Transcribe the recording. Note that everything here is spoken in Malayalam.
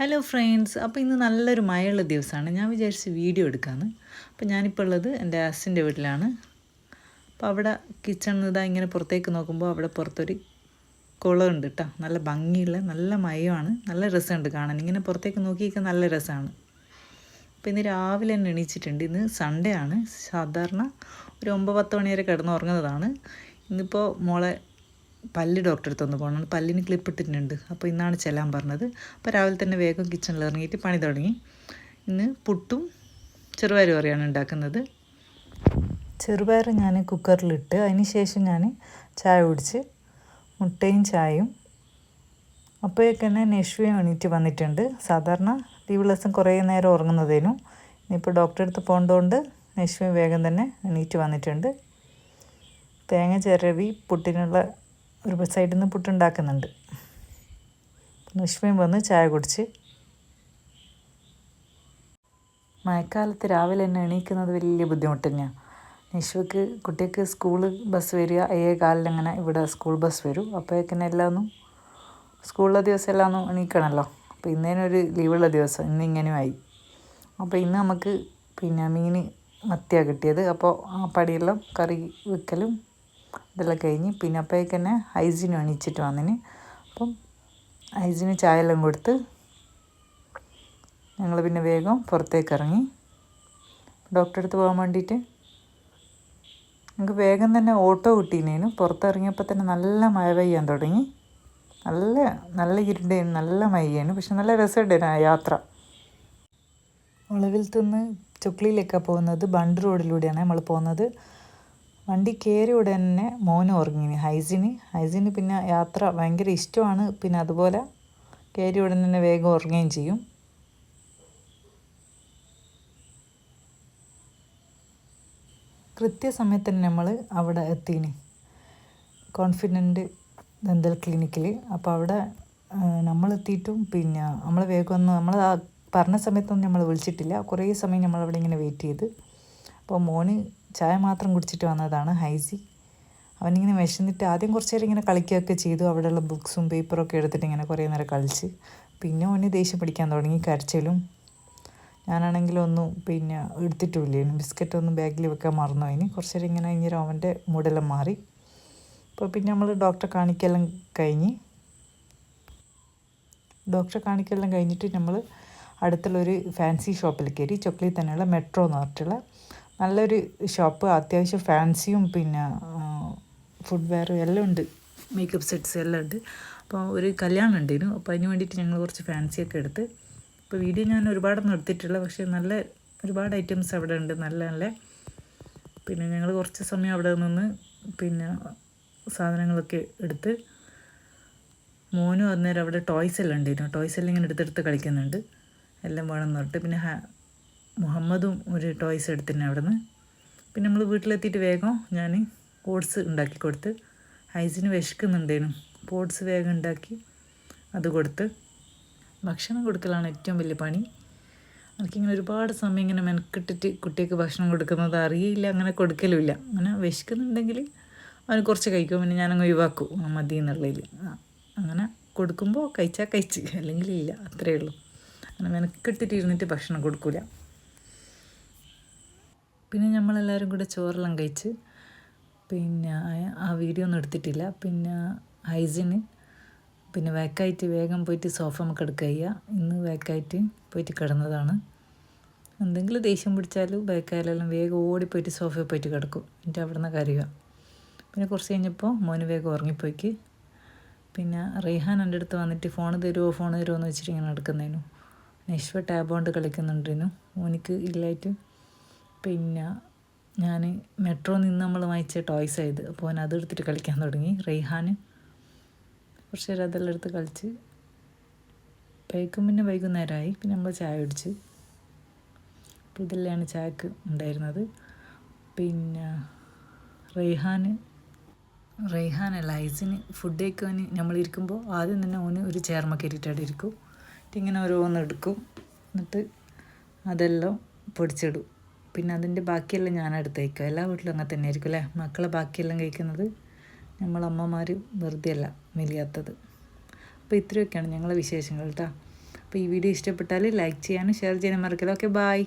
ഹലോ ഫ്രണ്ട്സ്, അപ്പോൾ ഇന്ന് നല്ലൊരു മഴയുള്ള ദിവസമാണ്. ഞാൻ വിചാരിച്ച് വീഡിയോ എടുക്കാമെന്ന്. അപ്പോൾ ഞാനിപ്പോൾ ഉള്ളത് എൻ്റെ അച്ഛൻ്റെ വീട്ടിലാണ്. അപ്പോൾ അവിടെ കിച്ചണിൽ നിന്ന് ഇതാ ഇങ്ങനെ പുറത്തേക്ക് നോക്കുമ്പോൾ അവിടെ പുറത്തൊരു കുളമുണ്ട് കേട്ടോ. നല്ല ഭംഗിയുള്ള നല്ല മയമാണ്, നല്ല രസമുണ്ട് കാണാൻ. ഇങ്ങനെ പുറത്തേക്ക് നോക്കിയൊക്കെ നല്ല രസമാണ്. അപ്പോൾ ഇന്ന് രാവിലെ തന്നെ എണീച്ചിട്ടുണ്ട്. ഇന്ന് സൺഡേ ആണ്. സാധാരണ ഒരു 9-10 മണി വരെ കിടന്നുറങ്ങുന്നതാണ്. ഇന്നിപ്പോൾ മോളെ പല്ല് ഡോക്ടറെ അടുത്തൊന്ന് പോകണം. പല്ലിന് ക്ലിപ്പ് ഇട്ടിട്ടുണ്ട്. അപ്പോൾ ഇന്നാണ് ചെല്ലാൻ പറഞ്ഞത്. അപ്പോൾ രാവിലെ തന്നെ വേഗം കിച്ചണിൽ ഇറങ്ങിയിട്ട് പണി തുടങ്ങി. ഇന്ന് പുട്ടും ചെറുപയർ കറിയാണ് ഉണ്ടാക്കുന്നത്. ചെറുപയർ ഞാൻ കുക്കറിലിട്ട് അതിന് ശേഷം ഞാൻ ചായ കുടിച്ച് മുട്ടയും ചായയും. അപ്പോഴേക്ക് തന്നെ നെഷ്വയും എണീറ്റ് വന്നിട്ടുണ്ട്. സാധാരണ ലീവ് ദിവസം കുറേ നേരം ഉറങ്ങുന്നതേനും. ഇനിയിപ്പോൾ ഡോക്ടറെ അടുത്ത് പോകേണ്ടതുകൊണ്ട് നെഷ്വയും വേഗം തന്നെ എണീറ്റ് വന്നിട്ടുണ്ട്. തേങ്ങ ചിരവി പുട്ടിനുള്ള ഒരു സൈഡിൽ നിന്ന് പുട്ടുണ്ടാക്കുന്നുണ്ട്. നിഷ്മയും വന്ന് ചായ കുടിച്ച്. മഴക്കാലത്ത് രാവിലെ തന്നെ എണീക്കുന്നത് വലിയ ബുദ്ധിമുട്ട് തന്നെയാണ്. നിഷ്വയ്ക്ക് കുട്ടിക്ക് സ്കൂൾ ബസ് വരിക 7:15 അങ്ങനെ ഇവിടെ സ്കൂൾ ബസ് വരും. അപ്പോഴേക്കന്നെ എല്ലാമൊന്നും സ്കൂളിലെ ദിവസം എല്ലാമൊന്നും എണീക്കണമല്ലോ. അപ്പോൾ ഇന്നേനൊരു ലീവുള്ള ദിവസം ഇന്നിങ്ങനെയുമായി. അപ്പോൾ ഇന്ന് നമുക്ക് മീൻ മത്തിയാണ് കിട്ടിയത്. അപ്പോൾ ആ പടിയെല്ലാം കറി വെക്കലും ഇതെല്ലാം കഴിഞ്ഞ് അപ്പോഴേക്ക് തന്നെ ഹൈജിന് എണീച്ചിട്ട് വന്നിന്. അപ്പം ഹൈജിന് ചായ എല്ലാം കൊടുത്ത് ഞങ്ങൾ വേഗം പുറത്തേക്ക് ഇറങ്ങി ഡോക്ടറെ അടുത്ത് പോകാൻ വേണ്ടിയിട്ട്. ഞങ്ങൾക്ക് വേഗം തന്നെ ഓട്ടോ കിട്ടീനേനു. പുറത്തിറങ്ങിയപ്പോൾ തന്നെ നല്ല മഴ പെയ്യാൻ തുടങ്ങി. നല്ല ഇരുണ്ടേനു, നല്ല മഴയേനു. പക്ഷെ നല്ല രസമുണ്ടായിരുന്നു ആ യാത്ര. ഒളവിൽ നിന്ന് ചുക്ലിയിലേക്കാണ് പോകുന്നത്. ബണ്ട് റോഡിലൂടെയാണ് നമ്മൾ പോകുന്നത്. വണ്ടി കയറി ഉടനെ തന്നെ മോന് ഉറങ്ങി. ഹൈസിന് യാത്ര ഭയങ്കര ഇഷ്ടമാണ്. അതുപോലെ കയറി ഉടനെ തന്നെ വേഗം ഉറങ്ങുകയും ചെയ്യും. കൃത്യസമയത്ത് തന്നെ നമ്മൾ അവിടെ എത്തിന് കോൺഫിഡൻറ്റ് ദന്തൽ ക്ലിനിക്കിൽ. അപ്പോൾ അവിടെ നമ്മളെത്തിയിട്ടും നമ്മൾ വേഗം ഒന്ന് നമ്മൾ പറഞ്ഞ സമയത്തൊന്നും നമ്മൾ വിളിച്ചിട്ടില്ല. കുറേ സമയം നമ്മളവിടെ ഇങ്ങനെ വെയിറ്റ് ചെയ്ത്. അപ്പോൾ മോന് ചായ മാത്രം കുടിച്ചിട്ട് വന്നതാണ് ഹൈസി. അവനിങ്ങനെ വിശന്നിട്ട് ആദ്യം കുറച്ച് നേരം ഇങ്ങനെ കളിക്കുകയൊക്കെ ചെയ്തു. അവിടെയുള്ള ബുക്സും പേപ്പറൊക്കെ എടുത്തിട്ട് ഇങ്ങനെ കുറേ നേരം കളിച്ച്. അവന് ദേഷ്യം പിടിക്കാൻ തുടങ്ങി, കരച്ചിലും. ഞാനാണെങ്കിലൊന്നും എടുത്തിട്ടുമില്ലേനും. ബിസ്ക്കറ്റൊന്നും ബാഗിൽ വെക്കാൻ മറന്നു. അതിന് കുറച്ച് നേരം ഇങ്ങനെ കഴിഞ്ഞാൽ അവൻ്റെ മൂടെല്ലാം മാറി. അപ്പോൾ നമ്മൾ ഡോക്ടറെ കാണിക്കെല്ലാം കഴിഞ്ഞിട്ട് നമ്മൾ അടുത്തുള്ളൊരു ഫാൻസി ഷോപ്പിൽ കയറി. ചൊക്ലിയിൽ തന്നെയുള്ള മെട്രോ എന്ന് പറഞ്ഞിട്ടുള്ള നല്ലൊരു ഷോപ്പ്. അത്യാവശ്യം ഫാൻസിയും ഫുഡ് വെയറും എല്ലാം ഉണ്ട്. മേക്കപ്പ് സെറ്റ്സ് എല്ലാം ഉണ്ട്. അപ്പോൾ ഒരു കല്യാണം ഉണ്ടായിരുന്നു. അപ്പോൾ അതിന് വേണ്ടിയിട്ട് ഞങ്ങൾ കുറച്ച് ഫാൻസിയൊക്കെ എടുത്ത്. ഇപ്പോൾ വീഡിയോ ഞാൻ ഒരുപാടൊന്നും എടുത്തിട്ടില്ല. പക്ഷേ ഒരുപാട് ഐറ്റംസ് അവിടെ ഉണ്ട്. നല്ല ഞങ്ങൾ കുറച്ച് സമയം അവിടെ നിന്ന് സാധനങ്ങളൊക്കെ എടുത്ത്. മോനും അന്നേരം അവിടെ ടോയ്സ് എല്ലാം ഉണ്ടായിരുന്നു. ടോയ്സ് എല്ലാം ഇങ്ങനെ എടുത്തെടുത്ത് കളിക്കുന്നുണ്ട്. എല്ലാം വേണമെന്ന് പറഞ്ഞിട്ട്. മുഹമ്മദും ഒരു ടോയ്സ് എടുത്തിരുന്നു അവിടെ നിന്ന്. നമ്മൾ വീട്ടിലെത്തിയിട്ട് വേഗം ഞാൻ ഓട്സ് ഉണ്ടാക്കി കൊടുത്ത്. ഹൈസിന് വിശക്കുന്നുണ്ടേനു. അപ്പോൾ ഓട്സ് വേഗം ഉണ്ടാക്കി അത് കൊടുത്ത്. ഭക്ഷണം കൊടുക്കലാണ് ഏറ്റവും വലിയ പണി. എനിക്കിങ്ങനെ ഒരുപാട് സമയം ഇങ്ങനെ മെനക്കെട്ടിട്ട് കുട്ടിക്ക് ഭക്ഷണം കൊടുക്കുന്നത് അറിയില്ല. അങ്ങനെ കൊടുക്കലുമില്ല. അങ്ങനെ വിശക്കുന്നുണ്ടെങ്കിൽ അവന് കുറച്ച് കഴിക്കും. ഞാനങ്ങ് ഒഴിവാക്കും മതി എന്നുള്ളതിൽ. അങ്ങനെ കൊടുക്കുമ്പോൾ കഴിച്ചാൽ കഴിച്ച്, അല്ലെങ്കിൽ ഇല്ല, അത്രയേ ഉള്ളൂ. അങ്ങനെ മെനക്കെട്ടിട്ട് ഇരുന്നിട്ട് ഭക്ഷണം കൊടുക്കില്ല. നമ്മളെല്ലാവരും കൂടെ ചോറെല്ലാം കഴിച്ച്. ആ വീഡിയോ ഒന്നും എടുത്തിട്ടില്ല. ഹൈസിന് വേക്കായിട്ട് വേഗം പോയിട്ട് സോഫ നമുക്ക് എടുക്കുക. ഇന്ന് വേക്കായിട്ട് പോയിട്ട് കിടന്നതാണ്. എന്തെങ്കിലും ദേഷ്യം പിടിച്ചാലും വേക്കായാലെല്ലാം വേഗം ഓടിപ്പോയിട്ട് സോഫയിൽ പോയിട്ട് കിടക്കും. എന്നിട്ട് അവിടെ നിന്ന് കരയുക. കുറച്ച് കഴിഞ്ഞപ്പോൾ മോന് വേഗം ഉറങ്ങിപ്പോയിക്ക്. റെയ്ഹാൻ എൻ്റെ അടുത്ത് വന്നിട്ട് ഫോൺ തരുമോ എന്ന് വെച്ചിട്ട് ഇങ്ങനെ എടുക്കുന്നതിനു. നിഷ്വ ടാബ് കൊണ്ട് കളിക്കുന്നുണ്ടിരുന്നു. മോനിക്ക് ഇല്ലായിട്ട് ഞാൻ മെട്രോ നിന്ന് നമ്മൾ വാങ്ങിച്ച ടോയ്സ് ആയത്. അപ്പോൾ അവൻ അതെടുത്തിട്ട് കളിക്കാൻ തുടങ്ങി. റെയ്ഹാന് കുറച്ച് നേരം അതെല്ലാം എടുത്ത് കളിച്ച്. വൈകുന്നേരമായി. നമ്മൾ ചായ കുടിച്ച്. അപ്പോൾ ഇതെല്ലാമാണ് ചായക്ക് ഉണ്ടായിരുന്നത്. റെയ്ഹാനല്ല, ഹൈസിന് ഫുഡ് കഴിക്കാൻ നമ്മളിരിക്കുമ്പോൾ ആദ്യം തന്നെ ഓന് ഒരു ചേർമ കയറിയിട്ട് അവിടെ ഇരിക്കും. ഇങ്ങനെ ഓരോന്ന് എടുക്കും. എന്നിട്ട് അതെല്ലാം പൊടിച്ചിടും. അതിൻ്റെ ബാക്കിയെല്ലാം ഞാനെടുത്ത് കഴിക്കുക. എല്ലാ വീട്ടിലും അങ്ങനെ തന്നെ ആയിരിക്കും അല്ലേ. മക്കളെ ബാക്കിയെല്ലാം കഴിക്കുന്നത്. നമ്മളമ്മമാർ വെറുതെ അല്ല മെലിയാത്തത്. അപ്പോൾ ഇത്രയൊക്കെയാണ് ഞങ്ങളെ വിശേഷങ്ങൾ കേട്ടോ. അപ്പോൾ ഈ വീഡിയോ ഇഷ്ടപ്പെട്ടാൽ ലൈക്ക് ചെയ്യാനും ഷെയർ ചെയ്യാനും മറക്കില്ല. Okay, by.